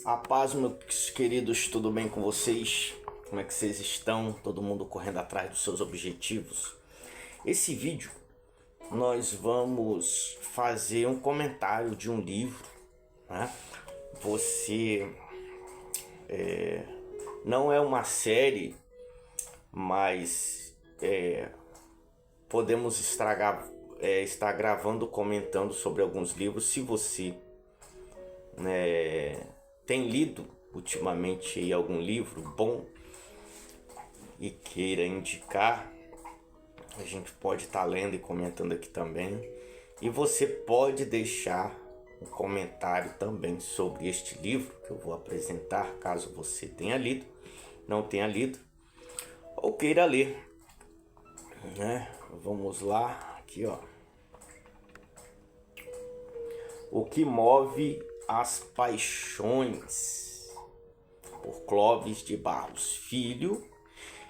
A paz, meus queridos, tudo bem com vocês? Como é que vocês estão? Todo mundo correndo atrás dos seus objetivos? Esse vídeo nós vamos fazer um comentário de um livro, né? Você não é uma série, mas podemos estar gravando, comentando sobre alguns livros. Se você tem lido ultimamente aí algum livro bom e queira indicar, a gente pode estar lendo e comentando aqui também. E você pode deixar um comentário também sobre este livro que eu vou apresentar, caso você tenha lido, não tenha lido ou queira ler, né? Vamos lá, aqui ó. O que move as paixões, por Clóvis de Barros Filho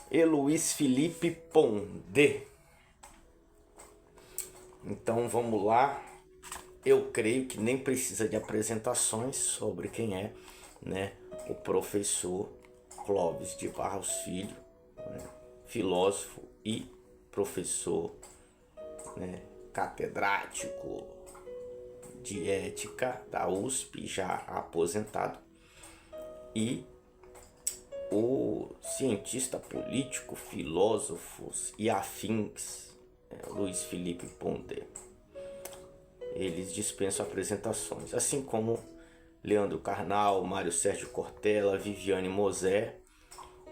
e Luiz Felipe Pondé. Então vamos lá. Eu creio que nem precisa de apresentações sobre quem é, né, o professor Clóvis de Barros Filho, né, filósofo e professor, né, catedrático de ética da USP, já aposentado, e o cientista político, filósofo e afins, Luiz Felipe Pondé. Eles dispensam apresentações, assim como Leandro Carnal, Mário Sérgio Cortella, Viviane Mosé,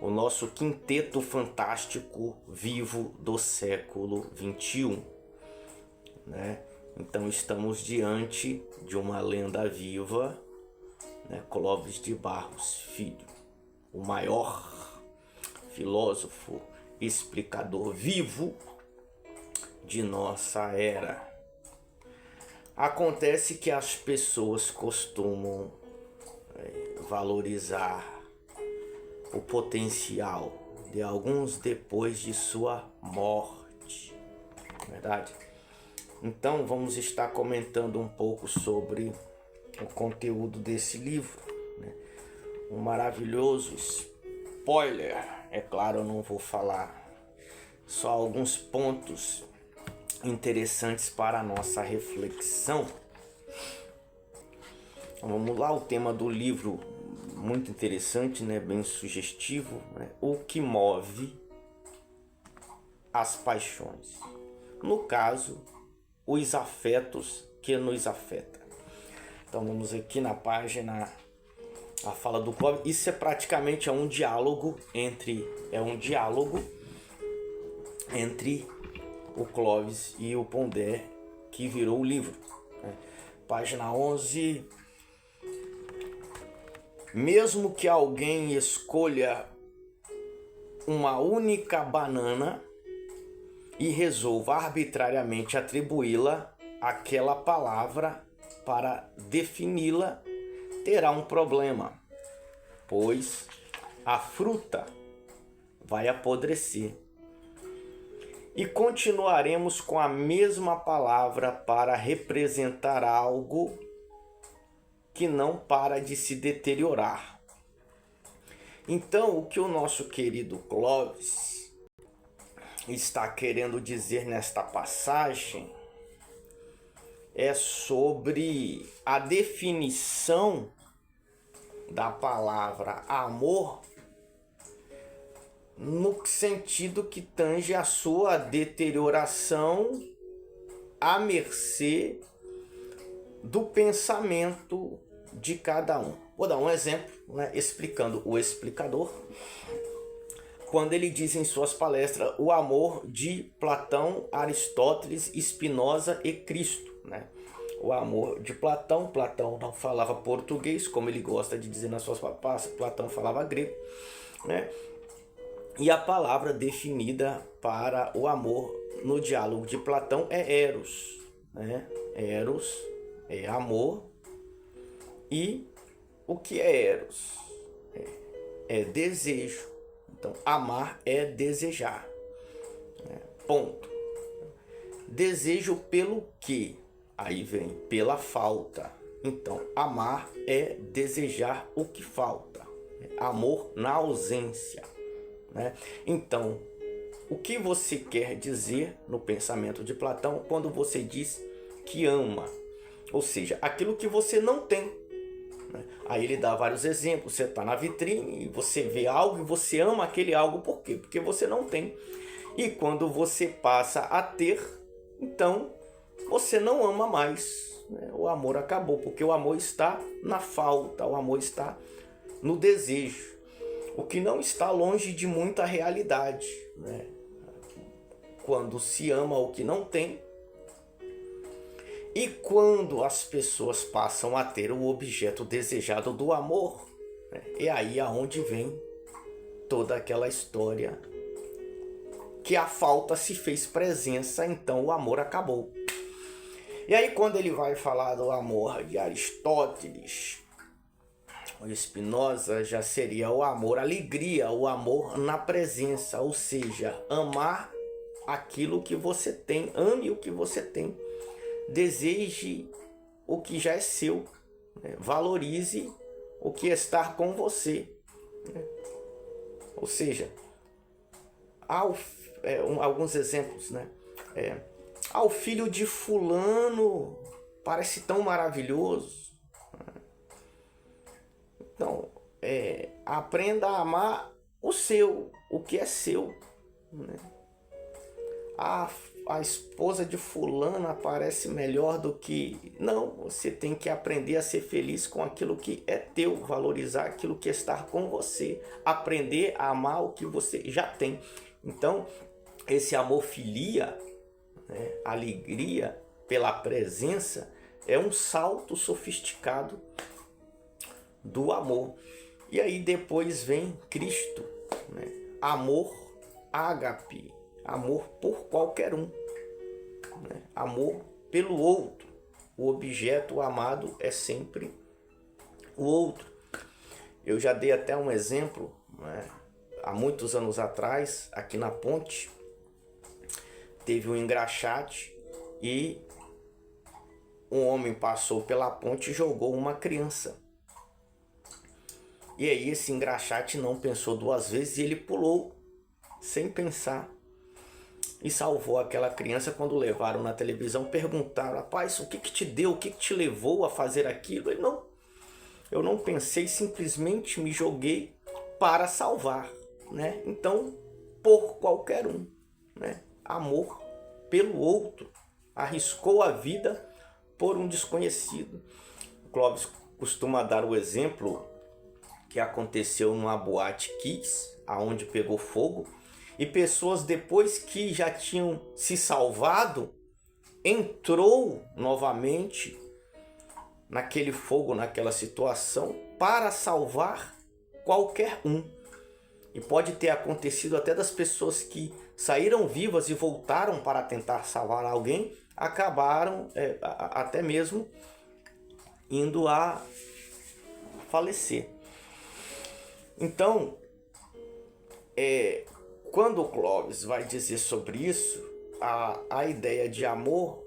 o nosso quinteto fantástico vivo do século XXI, né? Então estamos diante de uma lenda viva, né? Clóvis de Barros Filho, o maior filósofo, explicador vivo de nossa era. Acontece que as pessoas costumam valorizar o potencial de alguns depois de sua morte, não é verdade? Então vamos estar comentando um pouco sobre o conteúdo desse livro, né? Um maravilhoso spoiler. É claro, eu não vou falar, só alguns pontos interessantes para a nossa reflexão. Vamos lá, o tema do livro muito interessante, né? Bem sugestivo, né? O que move as paixões. No caso, os afetos que nos afetam. Então vamos aqui na página, a fala do Clóvis. Isso é praticamente um diálogo entre o Clóvis e o Pondé, que virou o livro, né? Página 11. Mesmo que alguém escolha uma única banana e resolva arbitrariamente atribuí-la àquela palavra para defini-la, terá um problema, pois a fruta vai apodrecer. E continuaremos com a mesma palavra para representar algo que não para de se deteriorar. Então, o que o nosso querido Clóvis está querendo dizer nesta passagem é sobre a definição da palavra amor no sentido que tange a sua deterioração à mercê do pensamento de cada um. Vou dar um exemplo, né, explicando o explicador, quando ele diz em suas palestras o amor de Platão, Aristóteles, Spinoza e Cristo, né? O amor de Platão. Platão não falava português, como ele gosta de dizer nas suas papas. Platão falava grego, né? E a palavra definida para o amor no diálogo de Platão é eros, né? Eros é amor. E o que é eros? É desejo. Então, amar é desejar. Ponto. Desejo pelo quê? Aí vem pela falta. Então, amar é desejar o que falta. Amor na ausência, né? Então, o que você quer dizer no pensamento de Platão quando você diz que ama? Ou seja, aquilo que você não tem, né? Aí ele dá vários exemplos. Você está na vitrine, você vê algo e você ama aquele algo. Por quê? Porque você não tem. E quando você passa a ter, então você não ama mais, né? O amor acabou, porque o amor está na falta, o amor está no desejo, o que não está longe de muita realidade, né? Quando se ama o que não tem e quando as pessoas passam a ter o objeto desejado do amor, né? É aí aonde vem toda aquela história que a falta se fez presença, então o amor acabou. E aí quando ele vai falar do amor de Aristóteles, o Spinoza, já seria o amor, alegria, o amor na presença, ou seja, amar aquilo que você tem, ame o que você tem, deseje o que já é seu, né? Valorize o que está com você, né? Ou seja, alguns exemplos, né? O filho de fulano parece tão maravilhoso. Então, aprenda a amar o seu, o que é seu, né? A esposa de fulana parece melhor do que... Não, você tem que aprender a ser feliz com aquilo que é teu, valorizar aquilo que está com você, aprender a amar o que você já tem. Então, esse amor filia, né, alegria pela presença, é um salto sofisticado do amor. E aí depois vem Cristo, né? Amor ágape, amor por qualquer um, né? Amor pelo outro. O objeto amado é sempre o outro. Eu já dei até um exemplo, né? Há muitos anos atrás, aqui na ponte, teve um engraxate e um homem passou pela ponte e jogou uma criança. E aí esse engraxate não pensou duas vezes e ele pulou, sem pensar, e salvou aquela criança. Quando levaram na televisão, perguntaram: rapaz, o que te deu, o que te levou a fazer aquilo? Ele: não, eu não pensei, simplesmente me joguei para salvar, né? Então, por qualquer um, né? Amor pelo outro, arriscou a vida por um desconhecido. O Clóvis costuma dar o exemplo que aconteceu numa boate Kids, aonde pegou fogo, e pessoas, depois que já tinham se salvado, entrou novamente naquele fogo, naquela situação, para salvar qualquer um. E pode ter acontecido até das pessoas que saíram vivas e voltaram para tentar salvar alguém, acabaram até mesmo indo a falecer. Então, quando o Clóvis vai dizer sobre isso, a ideia de amor,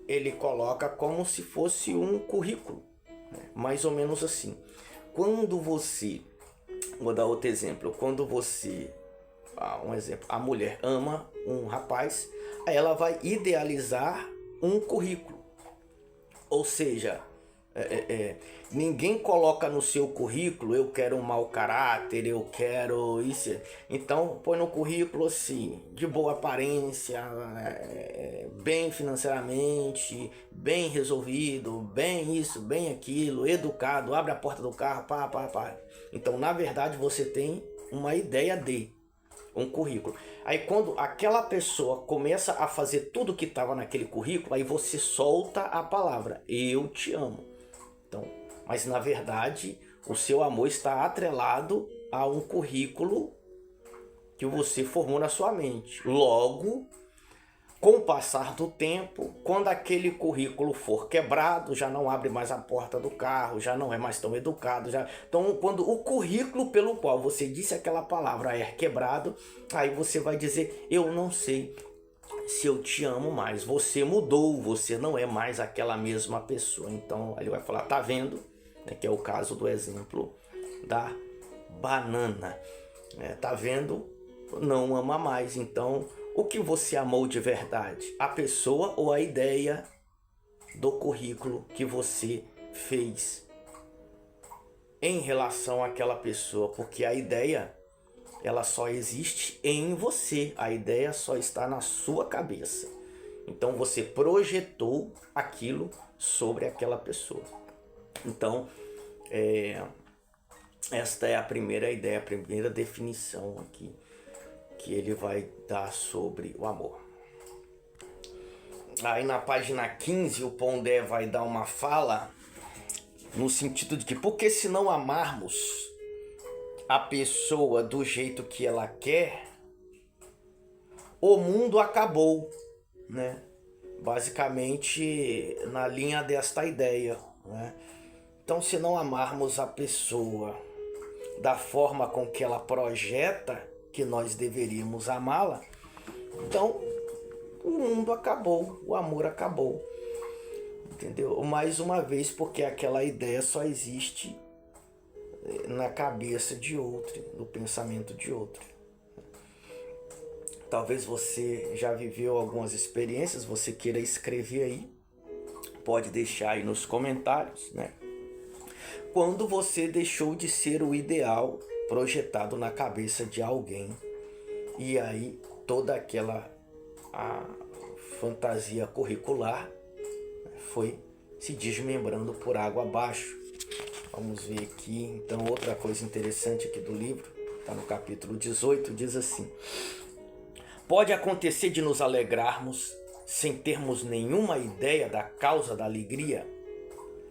ele coloca como se fosse um currículo, né? Mais ou menos assim. Quando você, vou dar outro exemplo, quando você, um exemplo, a mulher ama um rapaz, aí ela vai idealizar um currículo. Ou seja, ninguém coloca no seu currículo: eu quero um mau caráter, eu quero isso. Então põe no currículo assim: de boa aparência, bem financeiramente, bem resolvido, bem isso, bem aquilo, educado, abre a porta do carro, pá. Então na verdade você tem uma ideia de um currículo. Aí quando aquela pessoa começa a fazer tudo que estava naquele currículo, aí você solta a palavra: eu te amo. Então, mas na verdade o seu amor está atrelado a um currículo que você formou na sua mente. Logo, com o passar do tempo, quando aquele currículo for quebrado, já não abre mais a porta do carro, já não é mais tão educado. Então, quando o currículo pelo qual você disse aquela palavra é quebrado, aí você vai dizer: eu não sei se eu te amo mais. Você mudou, você não é mais aquela mesma pessoa. Então ele vai falar, tá vendo? Que é o caso do exemplo da banana. Tá vendo? Não ama mais. Então, o que você amou de verdade? A pessoa ou a ideia do currículo que você fez em relação àquela pessoa? Porque a ideia, ela só existe em você. A ideia só está na sua cabeça. Então você projetou aquilo sobre aquela pessoa. Então, esta é a primeira ideia, a primeira definição aqui que ele vai dar sobre o amor. Aí na página 15 o Pondé vai dar uma fala no sentido de que, porque se não amarmos a pessoa do jeito que ela quer, o mundo acabou, né? Basicamente na linha desta ideia, né? Então, se não amarmos a pessoa da forma com que ela projeta que nós deveríamos amá-la, então o mundo acabou, o amor acabou, entendeu? Mais uma vez, porque aquela ideia só existe na cabeça de outro, no pensamento de outro. Talvez você já viveu algumas experiências, você queira escrever aí, pode deixar aí nos comentários, né? Quando você deixou de ser o ideal projetado na cabeça de alguém, e aí toda aquela fantasia curricular foi se desmembrando por água abaixo. Vamos ver aqui, então, outra coisa interessante aqui do livro, está no capítulo 18, diz assim: pode acontecer de nos alegrarmos sem termos nenhuma ideia da causa da alegria?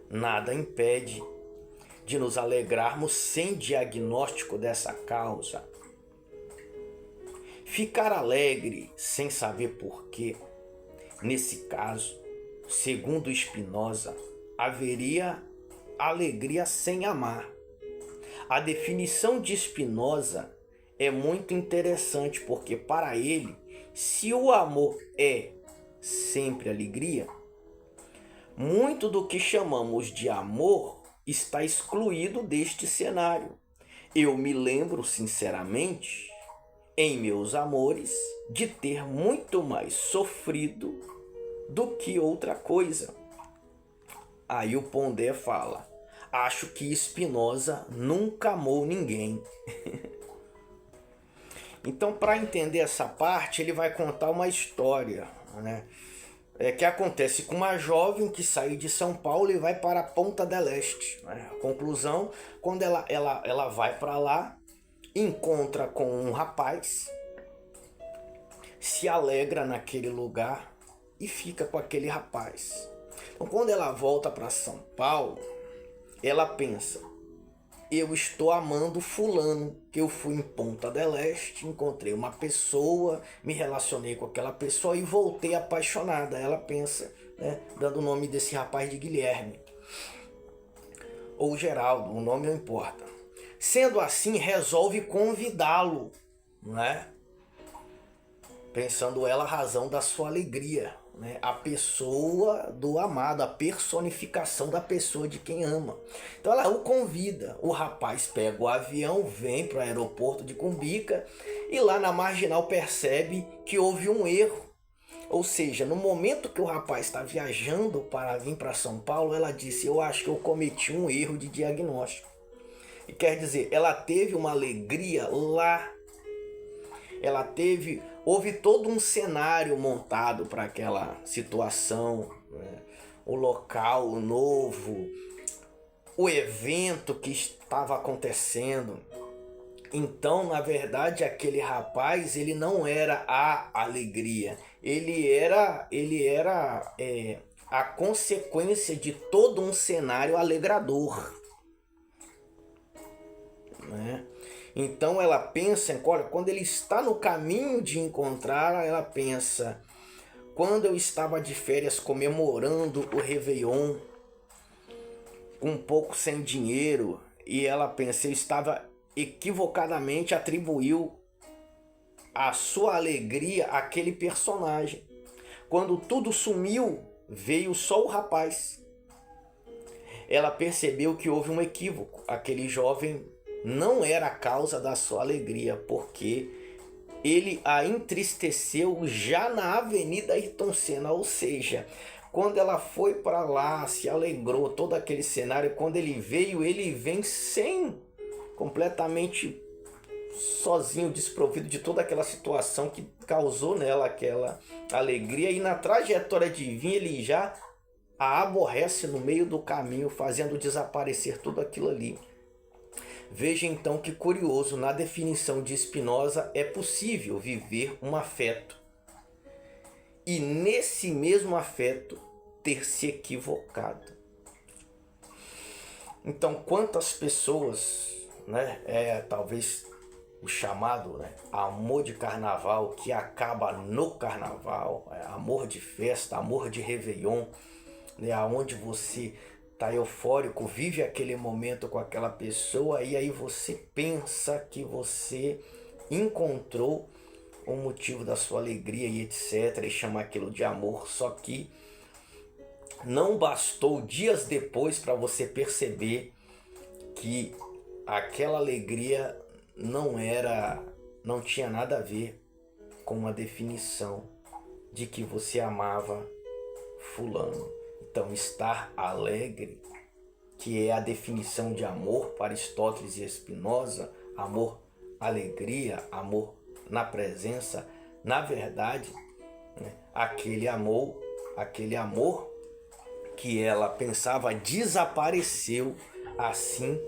Nada impede de nos alegrarmos sem diagnóstico dessa causa. Ficar alegre sem saber porquê, nesse caso, segundo Spinoza, haveria alegria sem amar. A definição de Spinoza é muito interessante, porque para ele, se o amor é sempre alegria, muito do que chamamos de amor está excluído deste cenário. Eu me lembro, sinceramente, em meus amores, de ter muito mais sofrido do que outra coisa. Aí o Pondé fala: acho que Spinoza nunca amou ninguém. Então, para entender essa parte, ele vai contar uma história, né? Que acontece com uma jovem que sai de São Paulo e vai para a Ponta del Este. Né? A conclusão, quando ela vai para lá, encontra com um rapaz, se alegra naquele lugar e fica com aquele rapaz. Então, quando ela volta para São Paulo, ela pensa: eu estou amando fulano, que eu fui em Ponta del Este, encontrei uma pessoa, me relacionei com aquela pessoa e voltei apaixonada. Ela pensa, né, dando o nome desse rapaz de Guilherme ou Geraldo, o nome não importa. Sendo assim, resolve convidá-lo, né? Pensando ela a razão da sua alegria, né? A pessoa do amado, a personificação da pessoa de quem ama. Então ela o convida, o rapaz pega o avião, vem para o aeroporto de Cumbica e lá na Marginal percebe que houve um erro. Ou seja, no momento que o rapaz está viajando para vir para São Paulo, ela disse: eu acho que eu cometi um erro de diagnóstico. E quer dizer, ela teve uma alegria lá, houve todo um cenário montado para aquela situação, né? O local, o novo, o evento que estava acontecendo. Então, na verdade, aquele rapaz, ele não era a alegria, ele era a consequência de todo um cenário alegrador, né? Então ela pensa, olha, quando ele está no caminho de encontrar, ela pensa: quando eu estava de férias comemorando o Réveillon, um pouco sem dinheiro, e ela pensa, eu estava equivocadamente atribuiu a sua alegria àquele personagem. Quando tudo sumiu, veio só o rapaz. Ela percebeu que houve um equívoco. Aquele jovem não era a causa da sua alegria, porque ele a entristeceu já na Avenida Ayrton Senna. Ou seja, quando ela foi para lá, se alegrou, todo aquele cenário, quando ele vem completamente sozinho, desprovido de toda aquela situação que causou nela aquela alegria, e na trajetória de vir ele já a aborrece no meio do caminho, fazendo desaparecer tudo aquilo ali. Veja então que curioso, na definição de Spinoza é possível viver um afeto e nesse mesmo afeto ter se equivocado. Então, quantas pessoas, talvez o chamado, amor de carnaval, que acaba no carnaval, amor de festa, amor de réveillon, onde você tá eufórico, vive aquele momento com aquela pessoa e aí você pensa que você encontrou o motivo da sua alegria e etc, e chama aquilo de amor, só que não bastou dias depois para você perceber que aquela alegria não tinha nada a ver com a definição de que você amava fulano. Então, estar alegre, que é a definição de amor para Aristóteles e Spinoza, amor, alegria, amor na presença, na verdade, aquele amor que ela pensava desapareceu assim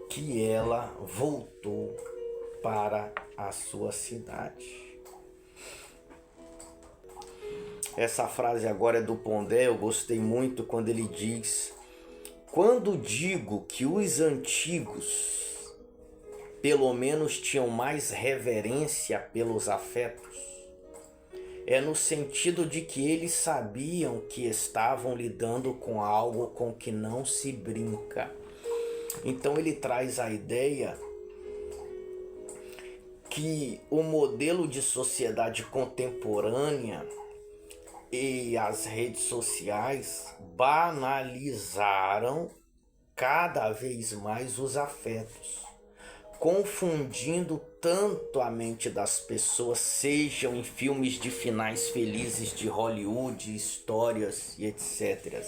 que ela voltou para a sua cidade. Essa frase agora é do Pondé, eu gostei muito quando ele diz: quando digo que os antigos pelo menos tinham mais reverência pelos afetos, é no sentido de que eles sabiam que estavam lidando com algo com que não se brinca. Então ele traz a ideia que o modelo de sociedade contemporânea e as redes sociais banalizaram cada vez mais os afetos, confundindo tanto a mente das pessoas, sejam em filmes de finais felizes de Hollywood, histórias e etc.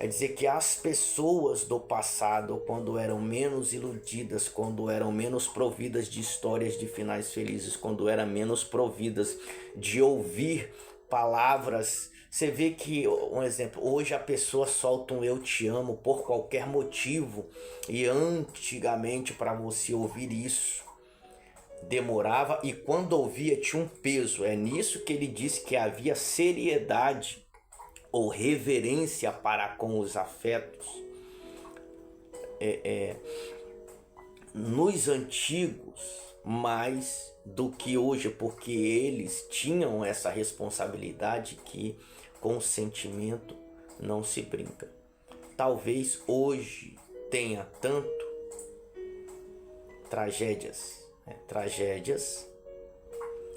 É dizer que as pessoas do passado, quando eram menos iludidas, quando eram menos providas de histórias de finais felizes, quando eram menos providas de ouvir palavras, você vê que, um exemplo, hoje a pessoa solta um eu te amo por qualquer motivo, e antigamente para você ouvir isso demorava, e quando ouvia tinha um peso. É nisso que ele disse que havia seriedade ou reverência para com os afetos nos antigos, mais do que hoje, porque eles tinham essa responsabilidade que com o sentimento não se brinca. Talvez hoje tenha tanto tragédias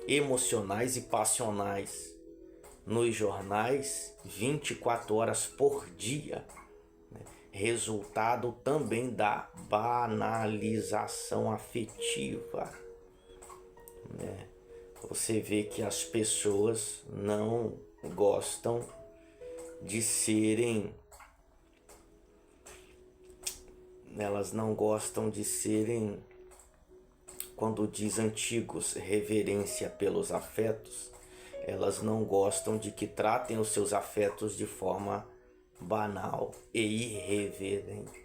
emocionais e passionais nos jornais 24 horas por dia, resultado também da banalização afetiva. Você vê que as pessoas não gostam de serem, quando diz antigos, reverência pelos afetos, elas não gostam de que tratem os seus afetos de forma banal e irreverente.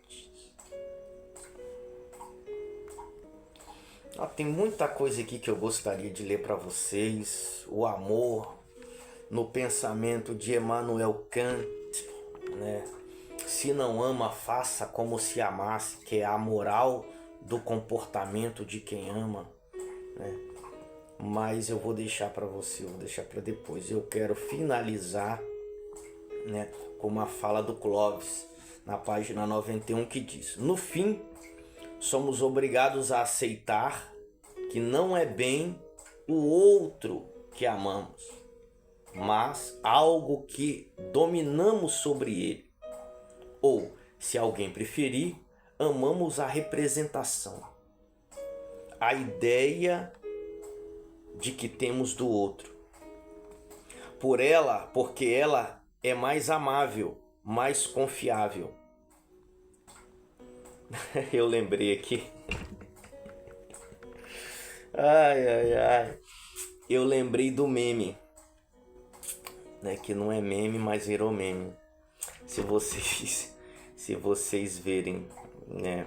Tem muita coisa aqui que eu gostaria de ler para vocês. O amor no pensamento de Immanuel Kant, Se não ama, faça como se amasse, que é a moral do comportamento de quem ama, Mas eu vou deixar para você, eu vou deixar para depois. Eu quero finalizar, com uma fala do Clóvis, na página 91, que diz: no fim, somos obrigados a aceitar que não é bem o outro que amamos, mas algo que dominamos sobre ele. Ou, se alguém preferir, amamos a representação, a ideia de que temos do outro. Porque ela é mais amável, mais confiável. Eu lembrei aqui. Ai. Eu lembrei do meme, né? Que não é meme, mas virou meme. Se vocês verem, né?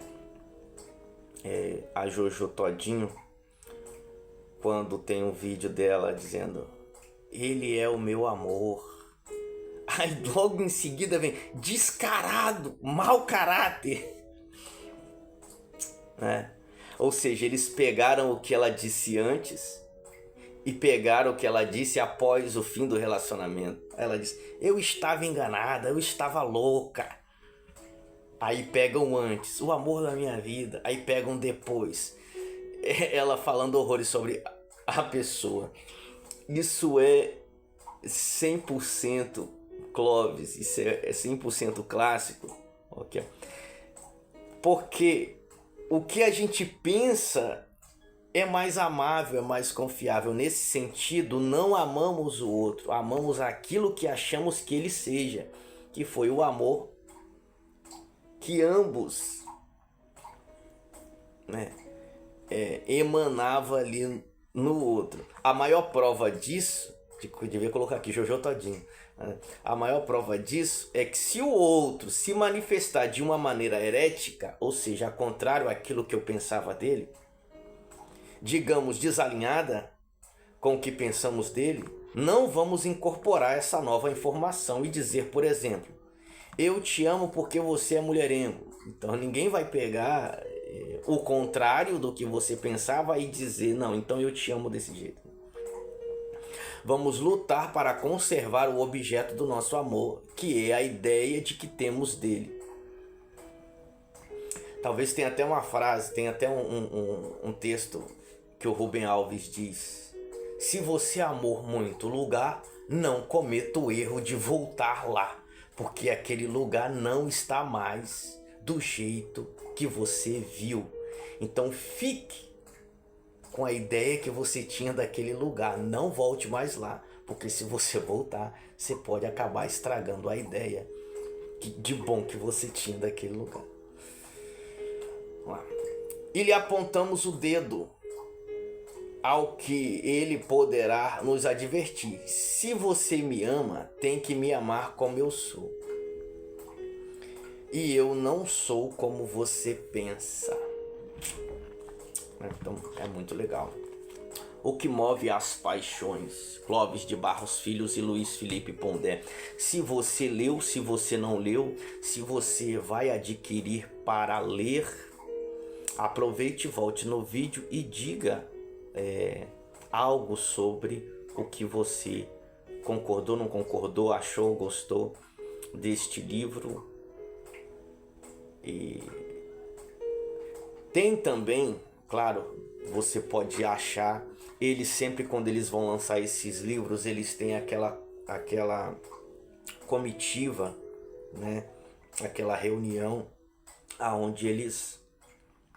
A Jojo Todinho, quando tem um vídeo dela dizendo: ele é o meu amor. Aí logo em seguida vem descarado, mau caráter. Né? Ou seja, eles pegaram o que ela disse antes e pegaram o que ela disse após o fim do relacionamento. Ela disse: eu estava enganada, eu estava louca. Aí pegam antes, o amor da minha vida. Aí pegam depois, ela falando horrores sobre a pessoa. Isso é 100% Clóvis, isso é 100% clássico. Okay? Porque o que a gente pensa é mais amável, é mais confiável. Nesse sentido, não amamos o outro, amamos aquilo que achamos que ele seja, que foi o amor que ambos, né, emanava ali no outro. A maior prova disso, eu devia colocar aqui, Jojo Todinho, né? A maior prova disso é que se o outro se manifestar de uma maneira herética, ou seja, ao contrário àquilo que eu pensava dele, digamos, desalinhada com o que pensamos dele, não vamos incorporar essa nova informação e dizer, por exemplo, eu te amo porque você é mulherengo. Então ninguém vai pegar o contrário do que você pensava e dizer, não, então eu te amo desse jeito. Vamos lutar para conservar o objeto do nosso amor, que é a ideia de que temos dele. Talvez tenha até uma frase, tenha até um texto que o Rubem Alves diz: se você amou muito o lugar, não cometa o erro de voltar lá, porque aquele lugar não está mais do jeito que você viu. Então fique com a ideia que você tinha daquele lugar, não volte mais lá, porque se você voltar, você pode acabar estragando a ideia de bom que você tinha daquele lugar. E lhe apontamos o dedo ao que ele poderá nos advertir: se você me ama, tem que me amar como eu sou. E eu não sou como você pensa. Então é muito legal. O que move as paixões, Clóvis de Barros Filhos e Luiz Felipe Pondé. Se você leu, se você não leu, se você vai adquirir para ler, aproveite, volte no vídeo e diga algo sobre o que você concordou, não concordou, achou, gostou deste livro. E tem também, claro, você pode achar, eles sempre quando eles vão lançar esses livros, eles têm aquela comitiva, né? Aquela reunião aonde eles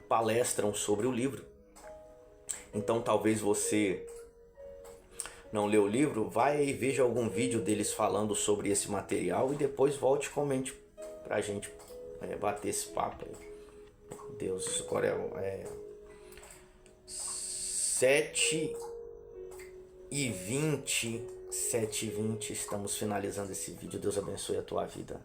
palestram sobre o livro. Então talvez você não leu o livro, vai e veja algum vídeo deles falando sobre esse material e depois volte e comente pra gente bater esse papo aí. Deus, agora é 7h20, estamos finalizando esse vídeo. Deus abençoe a tua vida.